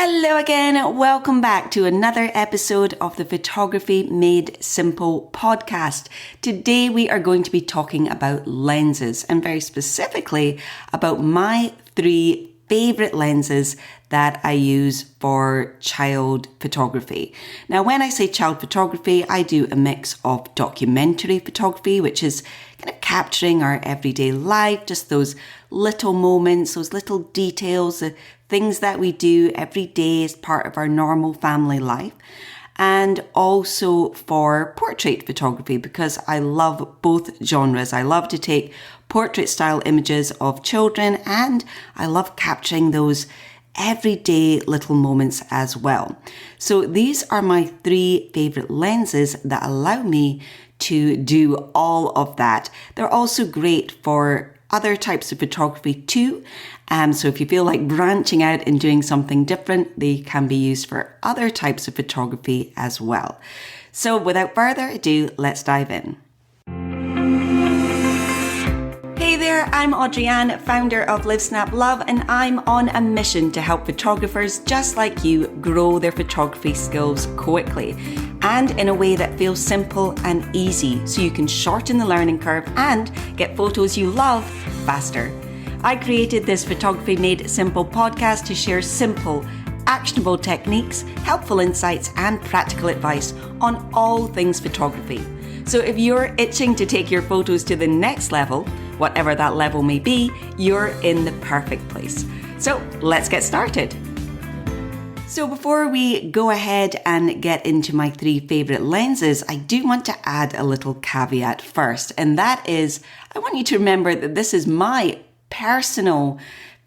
Hello again, welcome back to another episode of the Photography Made Simple podcast. Today we are going to be talking about lenses and very specifically about my 3 favorite lenses that I use for child photography. Now, when I say child photography, I do a mix of documentary photography, which is kind of capturing our everyday life, just those little moments, those little details, the things that we do every day as part of our normal family life. And also for portrait photography, because I love both genres. I love to take portrait style images of children and I love capturing those everyday little moments as well. So these are my 3 favorite lenses that allow me to do all of that. They're also great for other types of photography too. So if you feel like branching out and doing something different, they can be used for other types of photography as well. So without further ado, let's dive in. Hey there, I'm Audrey-Anne, founder of Live Snap Love, and I'm on a mission to help photographers just like you grow their photography skills quickly and in a way that feels simple and easy so you can shorten the learning curve and get photos you love faster. I created this Photography Made Simple podcast to share simple, actionable techniques, helpful insights, and practical advice on all things photography. So if you're itching to take your photos to the next level, whatever that level may be, you're in the perfect place. So let's get started. So before we go ahead and get into my 3 favorite lenses, I do want to add a little caveat first, and that is I want you to remember that this is my personal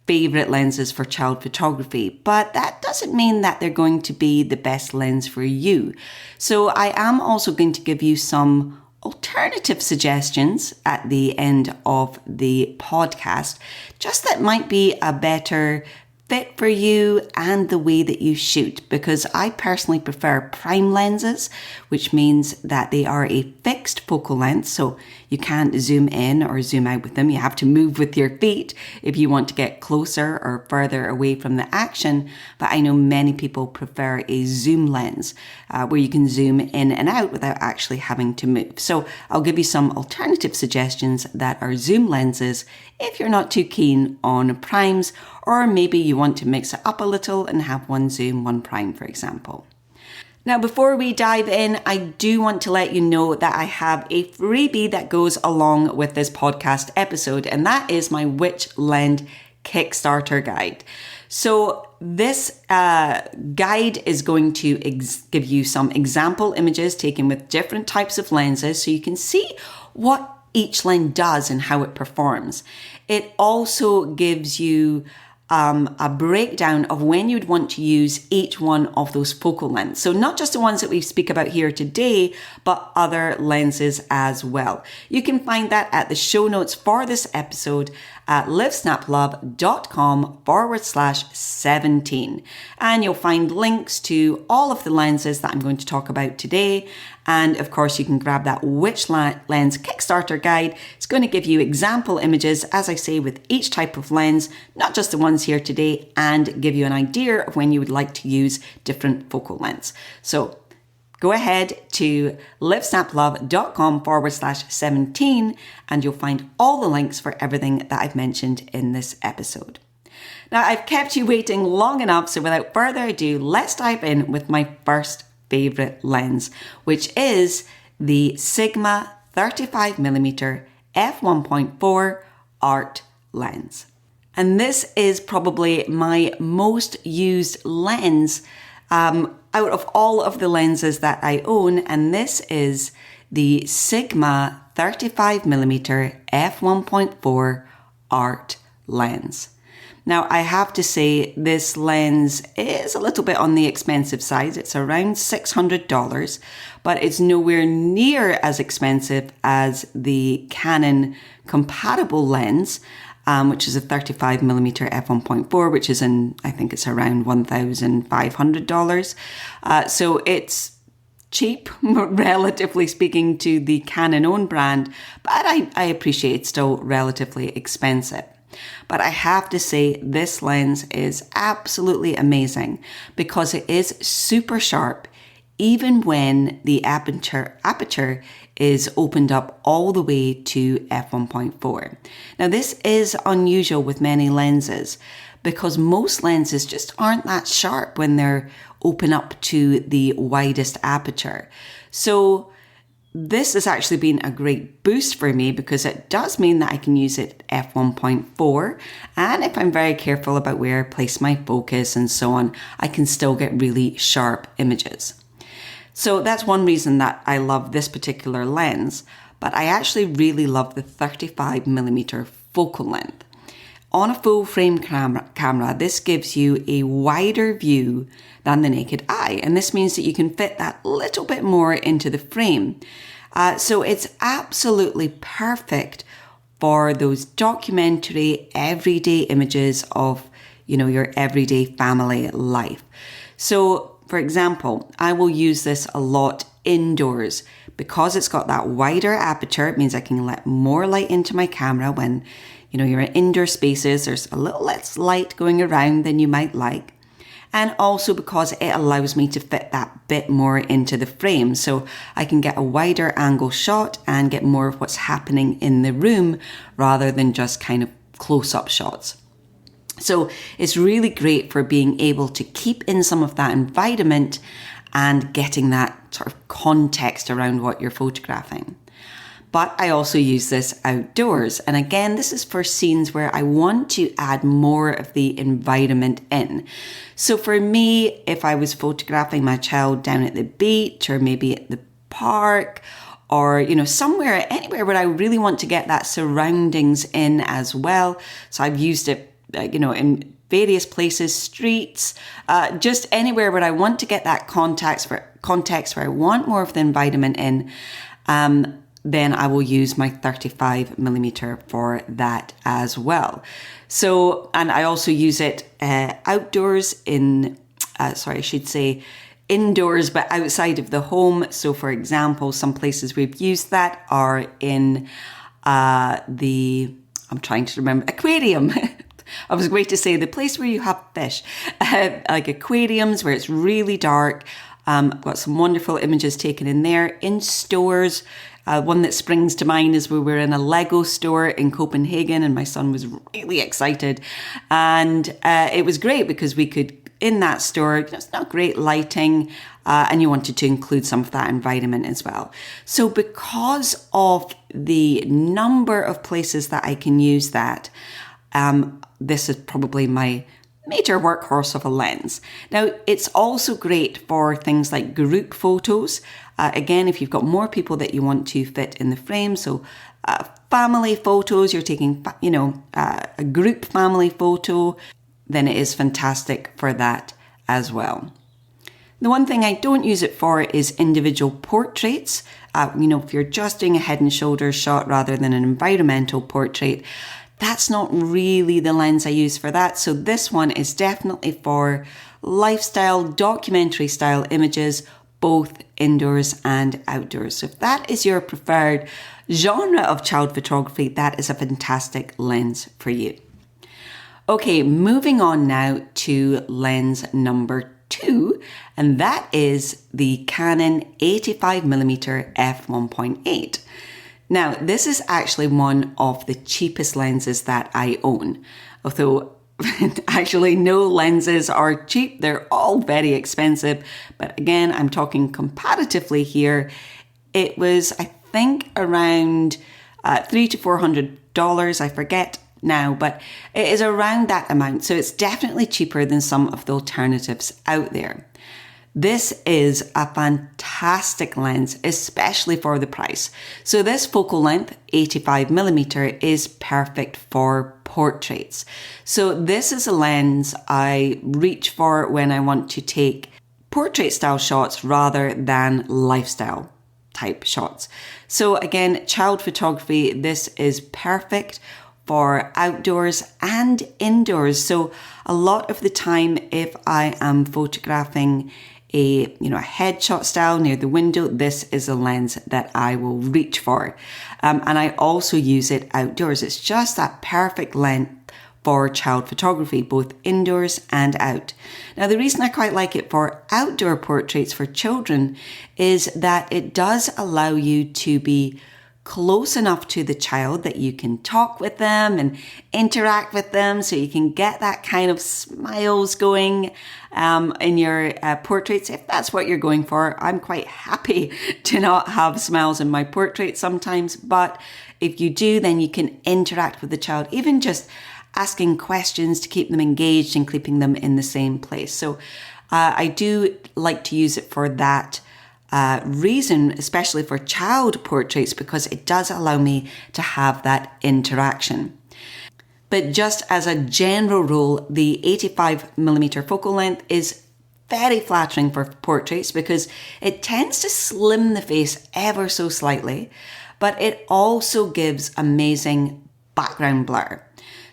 favorite lenses for child photography, but that doesn't mean that they're going to be the best lens for you. So I am also going to give you some alternative suggestions at the end of the podcast, just that might be a better fit for you and the way that you shoot, because I personally prefer prime lenses, which means that they are a fixed focal length, so you can't zoom in or zoom out with them. You have to move with your feet if you want to get closer or further away from the action. But I know many people prefer a zoom lens where you can zoom in and out without actually having to move. So I'll give you some alternative suggestions that are zoom lenses if you're not too keen on primes, or maybe you want to mix it up a little and have one zoom, one prime, for example. Now, before we dive in, I do want to let you know that I have a freebie that goes along with this podcast episode, and that is my Which Lens Kickstarter guide. So this guide is going to give you some example images taken with different types of lenses so you can see what each lens does and how it performs. It also gives you a breakdown of when you'd want to use each one of those focal lengths. So not just the ones that we speak about here today, but other lenses as well. You can find that at the show notes for this episode at livesnaplove.com/17. And you'll find links to all of the lenses that I'm going to talk about today. And of course, you can grab that Which Lens Kickstarter guide. It's going to give you example images, as I say, with each type of lens, not just the ones here today, and give you an idea of when you would like to use different focal lengths. So go ahead to livesnaplove.com/17 and you'll find all the links for everything that I've mentioned in this episode. Now, I've kept you waiting long enough, so without further ado, let's dive in with my first favorite lens, which is the Sigma 35mm f1.4 art lens. And this is probably my most used lens out of all of the lenses that I own, and this is the Sigma 35mm f1.4 art lens. Now, I have to say this lens is a little bit on the expensive side. It's around $600, but it's nowhere near as expensive as the Canon compatible lens, which is a 35mm f1.4, which is I think it's around $1,500. So it's cheap, relatively speaking, to the Canon own brand, but I appreciate it's still relatively expensive. But I have to say this lens is absolutely amazing because it is super sharp even when the aperture is opened up all the way to f1.4. Now this is unusual with many lenses because most lenses just aren't that sharp when they're open up to the widest aperture. So this has actually been a great boost for me because it does mean that I can use it f1.4, and if I'm very careful about where I place my focus and so on, I can still get really sharp images. So that's one reason that I love this particular lens, but I actually really love the 35mm focal length. On a full frame camera, this gives you a wider view than the naked eye, and this means that you can fit that little bit more into the frame. So it's absolutely perfect for those documentary, everyday images of, your everyday family life. So, for example, I will use this a lot indoors because it's got that wider aperture. It means I can let more light into my camera when you're in indoor spaces. There's a little less light going around than you might like. And also because it allows me to fit that bit more into the frame. So I can get a wider angle shot and get more of what's happening in the room rather than just kind of close-up shots. So it's really great for being able to keep in some of that environment and getting that sort of context around what you're photographing. But I also use this outdoors. And again, this is for scenes where I want to add more of the environment in. So for me, if I was photographing my child down at the beach or maybe at the park or, somewhere, anywhere where I really want to get that surroundings in as well. So I've used it, in various places, streets, just anywhere where I want to get that context where I want more of the environment in. Then I will use my 35mm for that as well. So, and I also use it outdoors indoors, but outside of the home. So for example, some places we've used that are in I'm trying to remember, aquarium. I was going to say the place where you have fish, like aquariums where it's really dark. I've got some wonderful images taken in there. In stores, one that springs to mind is we were in a Lego store in Copenhagen and my son was really excited. And it was great because we could, in that store, it's not great lighting, and you wanted to include some of that environment as well. So because of the number of places that I can use that, this is probably my major workhorse of a lens. Now, it's also great for things like group photos. Again, if you've got more people that you want to fit in the frame, so family photos, you're taking, a group family photo, then it is fantastic for that as well. The one thing I don't use it for is individual portraits. If you're just doing a head and shoulders shot rather than an environmental portrait, that's not really the lens I use for that. So this one is definitely for lifestyle, documentary style images, both indoors and outdoors. So if that is your preferred genre of child photography, that is a fantastic lens for you. Okay, moving on now to lens number 2, and that is the Canon 85mm f1.8. Now, this is actually one of the cheapest lenses that I own, although actually no lenses are cheap. They're all very expensive. But again, I'm talking comparatively here. It was, I think, around $300 to $400. I forget now, but it is around that amount. So it's definitely cheaper than some of the alternatives out there. This is a fantastic lens, especially for the price. So this focal length, 85mm, is perfect for portraits. So this is a lens I reach for when I want to take portrait style shots rather than lifestyle type shots. So again, child photography, this is perfect for outdoors and indoors. So a lot of the time, if I am photographing a headshot style near the window, this is a lens that I will reach for. And I also use it outdoors. It's just that perfect for child photography, both indoors and out. Now, the reason I quite like it for outdoor portraits for children is that it does allow you to be close enough to the child that you can talk with them and interact with them, so you can get that kind of smiles going in your portraits, if that's what you're going for. I'm quite happy to not have smiles in my portraits sometimes, but if you do, then you can interact with the child, even just asking questions to keep them engaged and keeping them in the same place. So I do like to use it for that reason, especially for child portraits, because it does allow me to have that interaction. But just as a general rule, the 85mm focal length is very flattering for portraits because it tends to slim the face ever so slightly, but it also gives amazing background blur.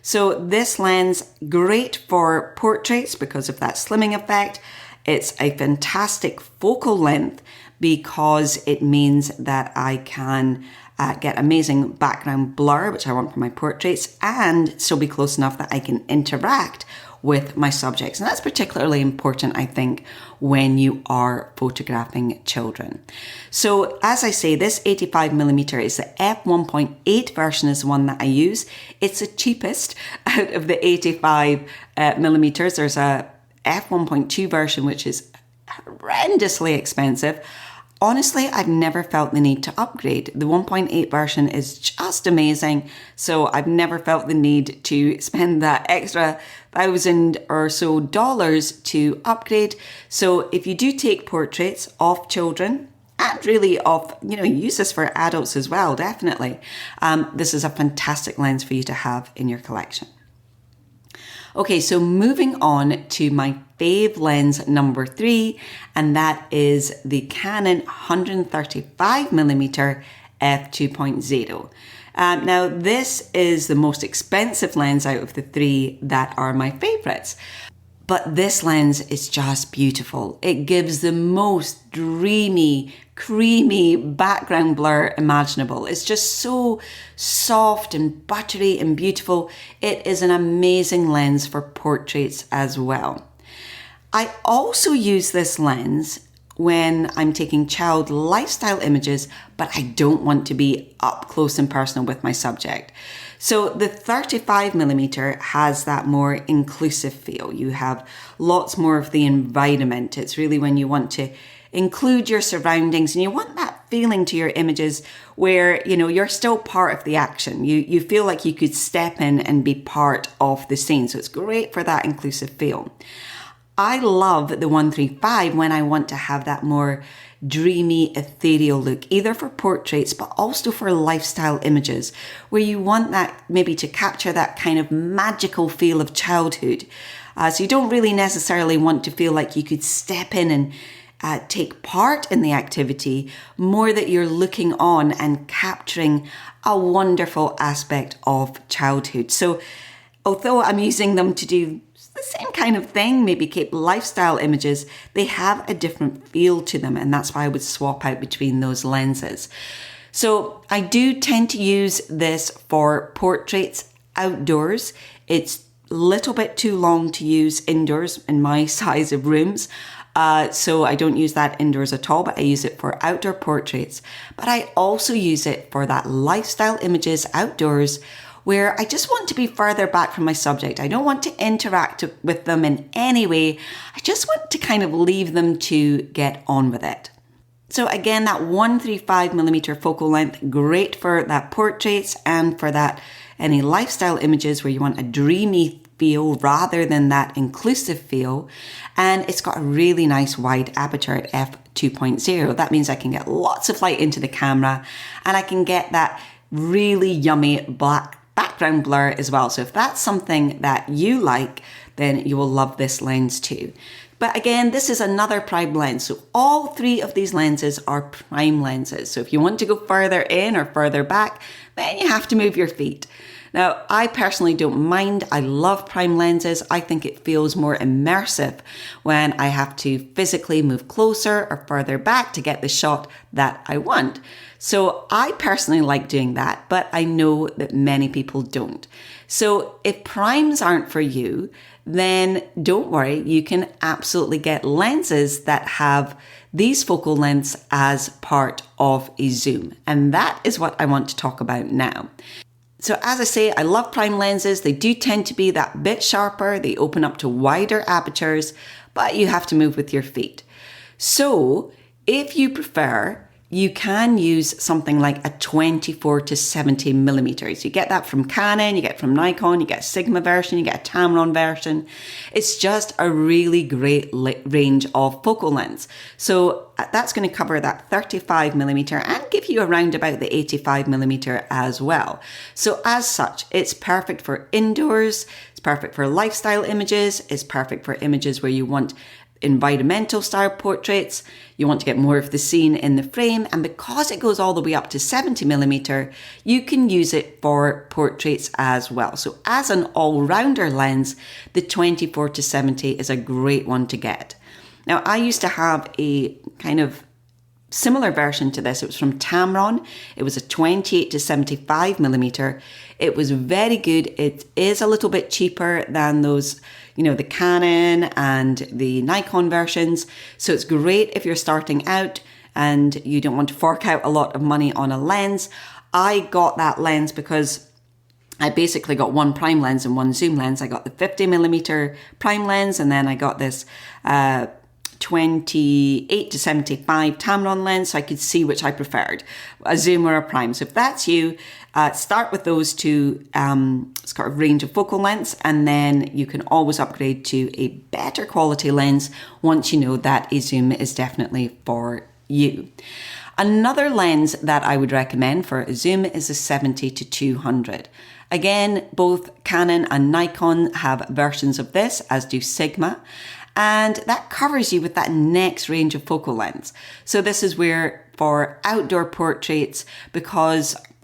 So this lens, great for portraits because of that slimming effect. It's a fantastic focal length because it means that I can get amazing background blur, which I want for my portraits, and still be close enough that I can interact with my subjects. And that's particularly important, I think, when you are photographing children. So as I say, this 85mm is the f1.8 version is the one that I use. It's the cheapest out of the 85mm. There's a f1.2 version, which is horrendously expensive. Honestly, I've never felt the need to upgrade. The 1.8 version is just amazing, so I've never felt the need to spend that extra $1,000 or so to upgrade. So if you do take portraits of children, and really of, use this for adults as well, definitely, this is a fantastic lens for you to have in your collection. Okay, so moving on to my fave lens number 3, and that is the Canon 135mm f2.0. Now, this is the most expensive lens out of the 3 that are my favorites. But this lens is just beautiful. It gives the most dreamy, creamy background blur imaginable. It's just so soft and buttery and beautiful. It is an amazing lens for portraits as well. I also use this lens when I'm taking child lifestyle images, but I don't want to be up close and personal with my subject. So the 35mm has that more inclusive feel. You have lots more of the environment. It's really when you want to include your surroundings and you want that feeling to your images where, you're still part of the action. You feel like you could step in and be part of the scene. So it's great for that inclusive feel. I love the 135 when I want to have that more dreamy, ethereal look, either for portraits, but also for lifestyle images, where you want that maybe to capture that kind of magical feel of childhood. So you don't really necessarily want to feel like you could step in and take part in the activity, more that you're looking on and capturing a wonderful aspect of childhood. So although I'm using them to do the same kind of thing, maybe keep lifestyle images, they have a different feel to them, and that's why I would swap out between those lenses. So I do tend to use this for portraits outdoors. It's a little bit too long to use indoors in my size of rooms, so I don't use that indoors at all, but I use it for outdoor portraits. But I also use it for that lifestyle images outdoors, where I just want to be further back from my subject. I don't want to interact with them in any way. I just want to kind of leave them to get on with it. So again, that 135mm focal length, great for that portraits and for that any lifestyle images where you want a dreamy feel rather than that inclusive feel. And it's got a really nice wide aperture at f2.0. That means I can get lots of light into the camera and I can get that really yummy black background blur as well. So if that's something that you like, then you will love this lens too. But again, this is another prime lens. So all 3 of these lenses are prime lenses. So if you want to go further in or further back, then you have to move your feet. Now, I personally don't mind. I love prime lenses. I think it feels more immersive when I have to physically move closer or further back to get the shot that I want. So I personally like doing that, but I know that many people don't. So if primes aren't for you, then don't worry. You can absolutely get lenses that have these focal lengths as part of a zoom. And that is what I want to talk about now. So as I say, I love prime lenses. They do tend to be that bit sharper. They open up to wider apertures, but you have to move with your feet. So if you prefer, you can use something like a 24 to 70 millimeters. You get that from Canon, you get it from Nikon, you get a Sigma version, you get a Tamron version. It's just a really great range of focal lengths. So that's going to cover that 35 millimeter and give you around about the 85 millimeter as well. So as such, it's perfect for indoors, it's perfect for lifestyle images, it's perfect for images where you want environmental style portraits, you want to get more of the scene in the frame, and because it goes all the way up to 70 millimeter, you can use it for portraits as well. So as an all-rounder lens, the 24 to 70 is a great one to get. Now, I used to have a kind of similar version to this. It was from Tamron. It was a 28 to 75 millimeter. It was very good. It is a little bit cheaper than those, the Canon and the Nikon versions. So it's great if you're starting out and you don't want to fork out a lot of money on a lens. I got that lens because I basically got one prime lens and one zoom lens. I got the 50 millimeter prime lens, and then I got this 28 to 75 Tamron lens, so I could see which I preferred, a zoom or a prime. So if that's you, start with those two sort of range of focal lengths, and then you can always upgrade to a better quality lens once you know that a zoom is definitely for you. Another lens that I would recommend for a zoom is a 70 to 200. Again, both Canon and Nikon have versions of this, as do Sigma. And that covers you with that next range of focal lengths. So this is where for outdoor portraits,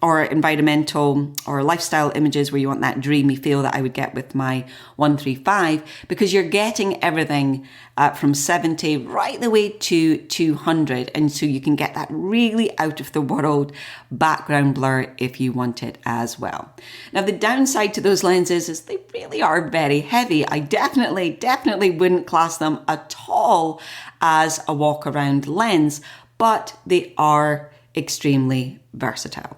or environmental or lifestyle images where you want that dreamy feel that I would get with my 135, because you're getting everything from 70 right the way to 200. And so you can get that really out of the world background blur if you want it as well. Now, the downside to those lenses is they really are very heavy. I definitely wouldn't class them at all as a walk around lens, but they are extremely versatile.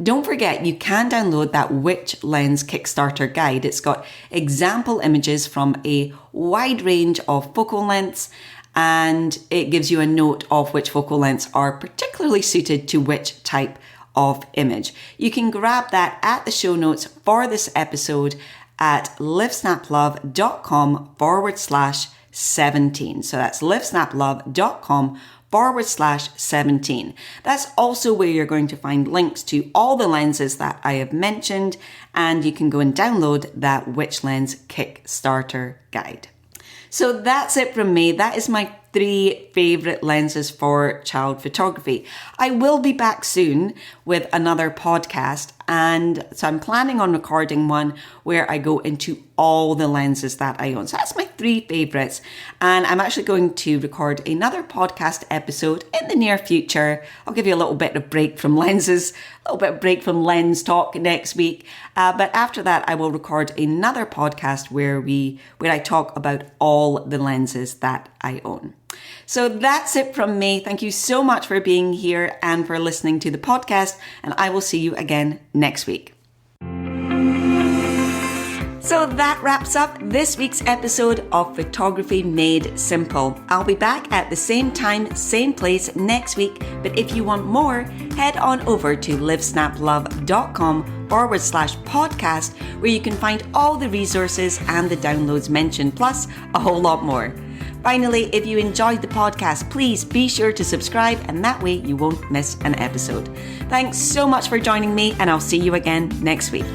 Don't forget, you can download that Which Lens Kickstarter guide. It's got example images from a wide range of focal lengths, and it gives you a note of which focal lengths are particularly suited to which type of image. You can grab that at the show notes for this episode at livesnaplove.com/17. So that's livesnaplove.com/17. That's also where you're going to find links to all the lenses that I have mentioned, and you can go and download that Which Lens Kickstarter guide. So that's it from me. That is my 3 favorite lenses for child photography. I will be back soon with another podcast, and so I'm planning on recording one where I go into all the lenses that I own. So that's my 3 favorites, and I'm actually going to record another podcast episode in the near future. I'll give you a little bit of break from lenses, a little bit of break from lens talk next week, but after that I will record another podcast where I talk about all the lenses that I own. So that's it from me. Thank you so much for being here and for listening to the podcast, and I will see you again next week. So that wraps up this week's episode of Photography Made Simple. I'll be back at the same time, same place next week, but if you want more, head on over to livesnaplove.com/podcast, where you can find all the resources and the downloads mentioned, plus a whole lot more. Finally, if you enjoyed the podcast, please be sure to subscribe, and that way you won't miss an episode. Thanks so much for joining me, and I'll see you again next week.